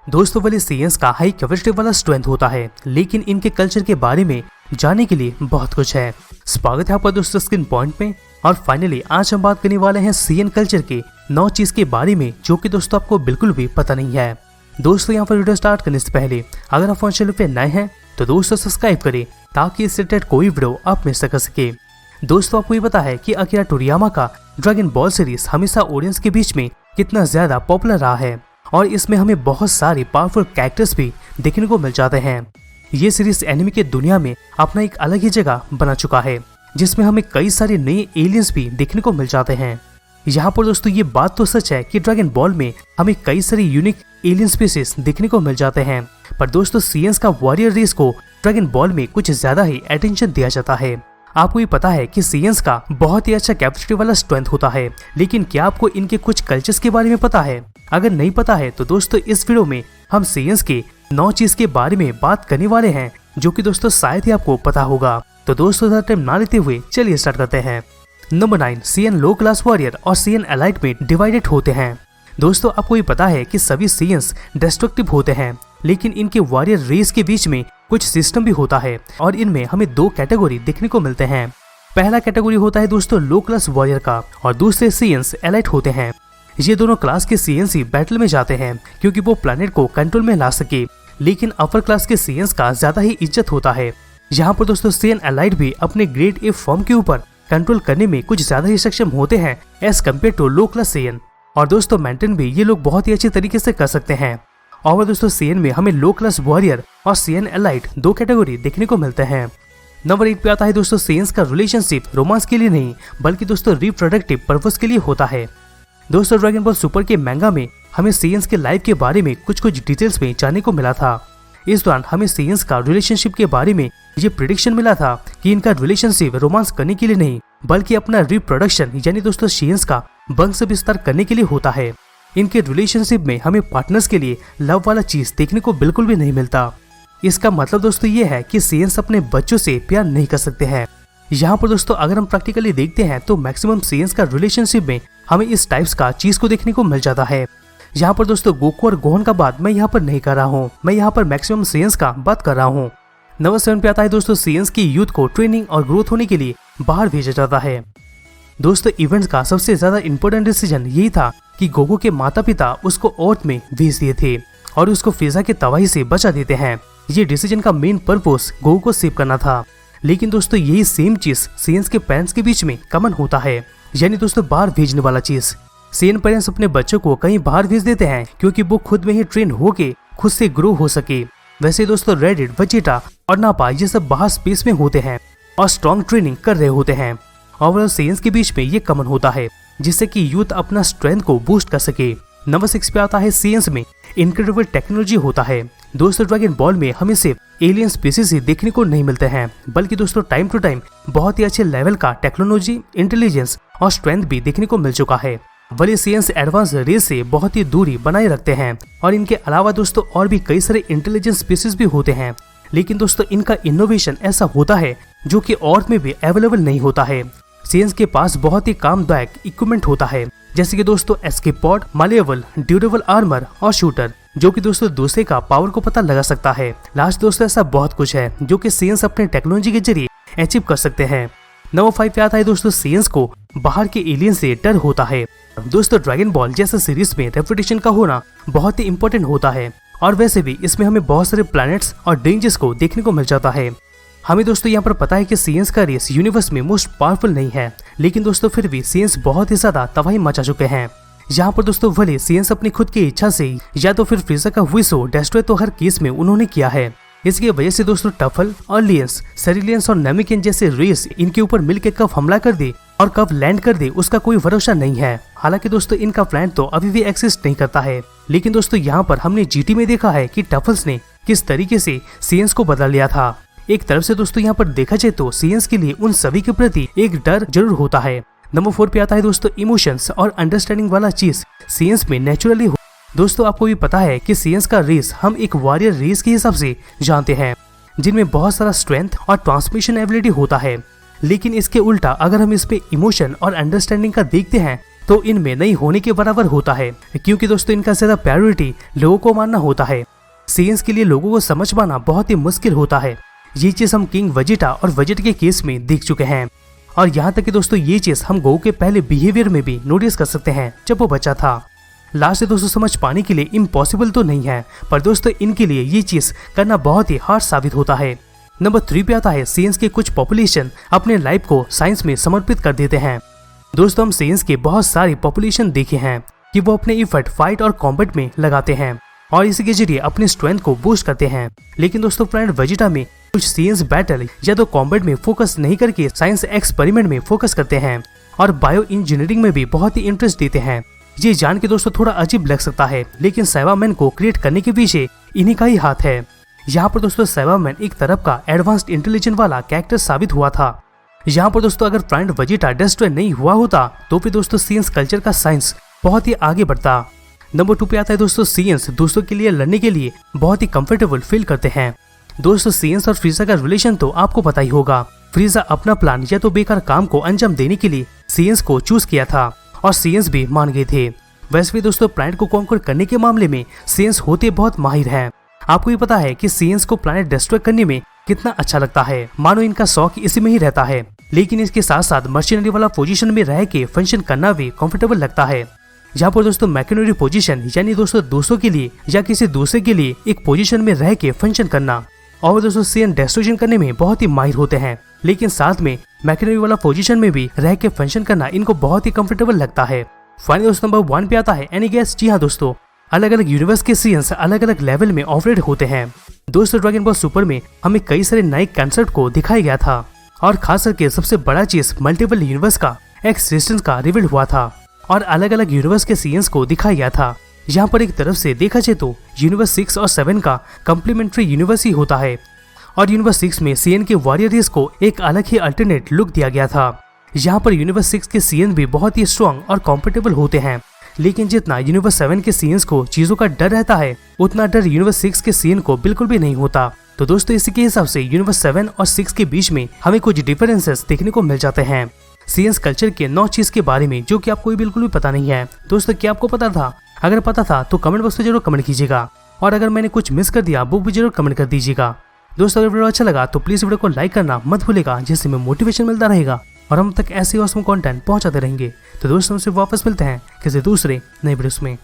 दोस्तों वाले सीएंस का हाई कैपेसिटी वाला स्ट्रेंथ होता है, लेकिन इनके कल्चर के बारे में जानने के लिए बहुत कुछ है। स्वागत है आपका दोस्तों स्क्रीन पॉइंट में। और फाइनली आज हम बात करने वाले हैं सीएन कल्चर के 9 चीज के बारे में जो कि दोस्तों आपको बिल्कुल भी पता नहीं है। दोस्तों यहाँ पर वीडियो स्टार्ट करने से पहले अगर आप चैनल पे नए हैं तो दोस्तों सब्सक्राइब करें ताकि इससे रिलेटेड कोई वीडियो आप मिस कर सके। दोस्तों आपको ये पता है कि अकीरा टोरियामा का ड्रैगन बॉल सीरीज हमेशा ऑडियंस के बीच में कितना ज्यादा पॉपुलर रहा है और इसमें हमें बहुत सारे पावरफुल कैरेक्टर्स भी देखने को मिल जाते हैं। ये सीरीज एनिमे के दुनिया में अपना एक अलग ही जगह बना चुका है जिसमें हमें कई सारे नए एलियंस भी देखने को मिल जाते हैं। यहाँ पर दोस्तों ये बात तो सच है कि ड्रैगन बॉल में हमें कई सारे यूनिक एलियन स्पीसीज देखने को मिल जाते हैं, पर दोस्तों सीएंस का वॉरियर रेस को ड्रैगन बॉल में कुछ ज्यादा ही अटेंशन दिया जाता है। आपको ये पता है कि सीएंस का बहुत ही अच्छा कैपेसिटी वाला स्ट्रेंथ होता है, लेकिन क्या आपको इनके कुछ कल्चर्स के बारे में पता है? अगर नहीं पता है तो दोस्तों इस वीडियो में हम सीएंस के 9 चीज के बारे में बात करने वाले हैं जो कि दोस्तों शायद ही आपको पता होगा। तो दोस्तों ज्यादा टाइम ना लेते हुए चलिए स्टार्ट करते हैं। नंबर 9, सीएन लो क्लास वॉरियर और सीएन एलाइट में डिवाइडेड होते हैं। दोस्तों आपको ये पता है कि सभी सीएंस डिस्ट्रक्टिव होते हैं, लेकिन इनके वॉरियर रेस के बीच में कुछ सिस्टम भी होता है और इनमें हमें 2 कैटेगरी देखने को मिलते हैं। पहला कैटेगरी होता है दोस्तों लो क्लास वॉरियर का और दूसरे सीएंस एलाइट होते हैं। ये दोनों क्लास के सीएंस ही बैटल में जाते हैं क्योंकि वो प्लैनेट को कंट्रोल में ला सके, लेकिन अपर क्लास के सीएंस का ज्यादा ही इज्जत होता है। यहाँ पर दोस्तों सीएन एलाइट भी अपने ग्रेड ए फॉर्म के ऊपर कंट्रोल करने में कुछ ज्यादा ही सक्षम होते हैं as compare to low class CN, और दोस्तों मेंटेन भी ये लोग बहुत ही अच्छे तरीके से कर सकते हैं। और दोस्तों सीएन में हमें लो क्लास वॉरियर और सीएन एलाइट 2 कैटेगरी देखने को मिलते हैं। नंबर 8 पे आता है दोस्तों सीएंस का रिलेशनशिप रोमांस के लिए नहीं बल्कि दोस्तों रिप्रोडक्टिव पर्पस के लिए होता है। दोस्तों ड्रैगन बॉल सुपर के मैंगा में हमें सीएंस के लाइफ के बारे में कुछ डिटेल्स में जानने को मिला था। इस दौरान हमें सीएंस का रिलेशनशिप के बारे में ये प्रेडिक्शन मिला था कि इनका रिलेशनशिप रोमांस करने के लिए नहीं बल्कि अपना रिप्रोडक्शन यानी दोस्तों सीएंस का वंश विस्तार करने के लिए होता है। इनके रिलेशनशिप में हमें पार्टनर्स के लिए लव वाला चीज देखने को बिल्कुल भी नहीं मिलता। इसका मतलब दोस्तों ये है कि सीएंस अपने बच्चों से प्यार नहीं कर सकते हैं। यहाँ पर दोस्तों अगर हम प्रैक्टिकली देखते हैं तो मैक्सिमम सीएंस का रिलेशनशिप में हमें इस टाइप्स का चीज को देखने को मिल जाता है। यहाँ पर दोस्तों गोकू और गोहन का बात मैं यहाँ पर नहीं कर रहा हूँ, मैं यहाँ पर मैक्सिमम सीएंस का बात कर रहा हूँ। नंबर 7 पे आता है दोस्तों सीएंस की यूथ को ट्रेनिंग और ग्रोथ होने के लिए बाहर भेजा जाता है। दोस्तों इवेंट्स का सबसे ज्यादा इंपॉर्टेंट डिसीजन यही था कि गोकू के माता पिता उसको अर्थ में भेज दिए थे और उसको फिजा के तबाही से बचा देते हैं। ये डिसीजन का मेन पर्पस गोकू को सेव करना था, लेकिन दोस्तों यही सेम चीज सीएंस के पेरेंट्स के बीच में कॉमन होता है, यानी दोस्तों बाहर भेजने वाला चीज। सीएन पेरेंट्स अपने बच्चों को कहीं बाहर भेज देते हैं क्योंकि वो खुद में ही ट्रेन होके खुद से ग्रो हो सके। वैसे दोस्तों रेडिट, वेजिटा और नापा ये सब बाहर स्पेस में होते हैं और स्ट्रॉन्ग ट्रेनिंग कर रहे होते हैं। ओवरऑल सीएंस के बीच में ये कॉमन होता है जिससे कि यूथ अपना स्ट्रेंथ को बूस्ट कर सके। नंबर 6 पे आता है सीएंस में इनक्रेडिबल टेक्नोलॉजी होता है। दोस्तों ड्रैगन बॉल में हमें सिर्फ एलियन स्पीसीज ही देखने को नहीं मिलते हैं बल्कि दोस्तों टाइम टू टाइम बहुत ही अच्छे लेवल का टेक्नोलॉजी, इंटेलिजेंस और स्ट्रेंथ भी देखने को मिल चुका है। वली सीएंस एडवांस रेस से बहुत ही दूरी बनाए रखते हैं और इनके अलावा दोस्तों और भी कई सारे इंटेलिजेंस स्पीसीज भी होते हैं, लेकिन दोस्तों इनका इनोवेशन ऐसा होता है जो कि अर्थ में भी अवेलेबल नहीं होता है। सीएंस के पास बहुत ही कामदायक इक्विपमेंट होता है जैसे कि दोस्तों एस्केप पॉड, मालेबल, ड्यूरेबल आर्मर और शूटर जो कि दोस्तों दूसरे का पावर को पता लगा सकता है। लास्ट दोस्तों ऐसा बहुत कुछ है जो कि सीएंस अपने टेक्नोलॉजी के जरिए अचीव कर सकते हैं। नंबर 5 पे आता है दोस्तों सीएंस को बाहर के एलियन से डर होता है। दोस्तों ड्रैगन बॉल जैसे सीरीज में रेपुटेशन का होना बहुत ही इंपॉर्टेंट होता है और वैसे भी इसमें हमें बहुत सारे प्लैनेट्स और डेंजर्स को देखने को मिल जाता है। हमें दोस्तों यहाँ पर पता है कि सीएंस का रेस यूनिवर्स में मोस्ट पावरफुल नहीं है, लेकिन दोस्तों फिर भी सीएंस बहुत ही ज्यादा तबाही मचा चुके हैं। यहाँ पर दोस्तों भले सीएंस अपनी खुद की इच्छा से या तो फिर फ्रीजा का विश हो डेस्ट्रॉय तो हर केस में उन्होंने किया है। इसकी वजह से दोस्तों टफल और लियंस, सेरिलियंस और नेमिकियन जैसे रेस इनके ऊपर मिलकर कब हमला कर दे और कब लैंड कर दे उसका कोई भरोसा नहीं है। हालांकि दोस्तों इनका प्लान तो अभी भी एक्सिस्ट नहीं करता है, लेकिन दोस्तों यहाँ पर हमने जीटी में देखा है कि टफल्स ने किस तरीके से सीएंस को बदल लिया था। एक तरफ से दोस्तों यहाँ पर देखा जाए तो सीएंस के लिए उन सभी के प्रति एक डर जरूर होता है। नंबर 4 पे आता है दोस्तों इमोशंस और अंडरस्टैंडिंग वाला चीज सीएंस में नेचुरली हो। दोस्तों आपको भी पता है कि सीएंस का रेस हम एक वॉरियर रेस के हिसाब से जानते हैं जिनमें बहुत सारा स्ट्रेंथ और ट्रांसमिशन एबिलिटी होता है, लेकिन इसके उल्टा अगर हम इस पे इमोशन और अंडरस्टैंडिंग का देखते हैं तो इनमें नहीं होने के बराबर होता है, क्योंकि दोस्तों इनका ज्यादा प्रायोरिटी लोगों को मानना होता है। सीएंस के लिए लोगों को समझ पाना बहुत ही मुश्किल होता है। ये चीज हम किंग वेजिटा और वेजिटा के केस में देख चुके हैं। और यहाँ तक कि दोस्तों ये चीज हम गोकू के पहले बिहेवियर में भी नोटिस कर सकते हैं जब वो बच्चा था। लास्ट से दोस्तों समझ पाने के लिए इम्पॉसिबल तो नहीं है, पर दोस्तों इनके लिए ये चीज करना बहुत ही हार्ड साबित होता है। नंबर 3 पे आता है साइंस के कुछ पॉपुलेशन अपने लाइफ को साइंस में समर्पित कर देते हैं। दोस्तों हम साइंस के बहुत सारी पॉपुलेशन देखे हैं कि वो अपने इफर्ट फाइट और कॉम्बैट में लगाते हैं और इसी के जरिए अपनी स्ट्रेंथ को बूस्ट करते हैं। लेकिन दोस्तों प्लैनेट वेजिटा में कुछ साइंस बैटल या तो कॉम्बैट में फोकस नहीं करके साइंस एक्सपेरिमेंट में फोकस करते हैं और बायो इंजीनियरिंग में भी बहुत ही इंटरेस्ट देते हैं। ये जान के दोस्तों थोड़ा अजीब लग सकता है, लेकिन साइबरमैन को क्रिएट करने के पीछे इन्हीं का ही हाथ है। यहाँ पर दोस्तों साइबरमैन एक तरफ का एडवांस्ड इंटेलिजेंट वाला कैरेक्टर साबित हुआ था। यहाँ पर दोस्तों अगर प्लैनेट वेजिटा डिस्ट्रॉय नहीं हुआ होता तो फिर दोस्तों साइंस कल्चर का साइंस बहुत ही आगे बढ़ता। नंबर 2 पे आता है दोस्तों साइंस दूसरों के लिए लड़ने के लिए बहुत ही कंफर्टेबल फील करते हैं। दोस्तों साइंस और फ्रीजा का रिलेशन तो आपको पता ही होगा। फ्रीजा अपना प्लान या तो बेकार काम को अंजाम देने के लिए साइंस को चूज किया था और साइंस भी मान गए थे। वैसे भी दोस्तों प्लैनेट को कॉन्कर करने के मामले में साइंस होते बहुत माहिर हैं। आपको ये पता है कि साइंस को प्लैनेट डिस्ट्रॉय करने में कितना अच्छा लगता है, मानो इनका शौक इसी में ही रहता है। लेकिन इसके साथ साथ मर्चेनरी वाला पोजीशन में रह के फंक्शन करना भी कंफर्टेबल लगता है। यहाँ पर दोस्तों मैकेनरी पोजीशन यानी दोस्तों के लिए या किसी दूसरे के लिए एक पोजीशन में रह के फंक्शन करना। और दोस्तों सीएन डिस्ट्रक्शन करने में बहुत ही माहिर होते हैं, लेकिन साथ में मैकेनरी वाला पोजीशन में भी रह के फंक्शन करना इनको बहुत ही कंफर्टेबल लगता है। फाइनली दोस्तों नंबर 1 पे आता है एनीगैस। जी हाँ दोस्तों, अलग अलग यूनिवर्स के सीएंस अलग अलग लेवल में ऑपरेट होते हैं। दोस्तों ड्रैगन बॉल सुपर में हमें कई सारे नए कंसेप्ट को दिखाया गया था और खास करके सबसे बड़ा चीज मल्टीपल यूनिवर्स का एक्सिस्टेंस का रिवील हुआ था और अलग अलग यूनिवर्स के सीएंस को दिखाया गया था। यहाँ पर एक तरफ से देखा जाए तो यूनिवर्स 6 और 7 का कम्प्लीमेंट्री यूनिवर्स ही होता है और यूनिवर्स 6 में सीएन के वॉरियर रेस को एक अलग ही अल्टरनेट लुक दिया गया था। यहाँ पर यूनिवर्स 6 के सीएन भी बहुत ही स्ट्रॉन्ग और कॉम्फर्टेबल होते हैं, लेकिन जितना यूनिवर्स 7 के सीएंस को चीजों का डर रहता है उतना डर यूनिवर्स 6 के सीएन को बिल्कुल भी नहीं होता। तो दोस्तों इसी के हिसाब से यूनिवर्स 7 और 6 के बीच में हमें कुछ डिफरेंसेस देखने को मिल जाते हैं सीएंस कल्चर के 9 चीज के बारे में, जो कि आपको बिल्कुल भी पता नहीं है। दोस्तों क्या आपको पता था? अगर पता था तो कमेंट बॉक्स में जरूर कमेंट कीजिएगा और अगर मैंने कुछ मिस कर दिया वो भी जरूर कमेंट कर दीजिएगा। दोस्तों अगर वीडियो अच्छा लगा तो प्लीज वीडियो को लाइक करना मत भूलेगा, जिससे हमें मोटिवेशन मिलता रहेगा और हम तक ऐसे ऑसम कंटेंट पहुंचाते रहेंगे। तो दोस्तों हमसे वापस मिलते हैं किसी दूसरे नए वीडियोस में।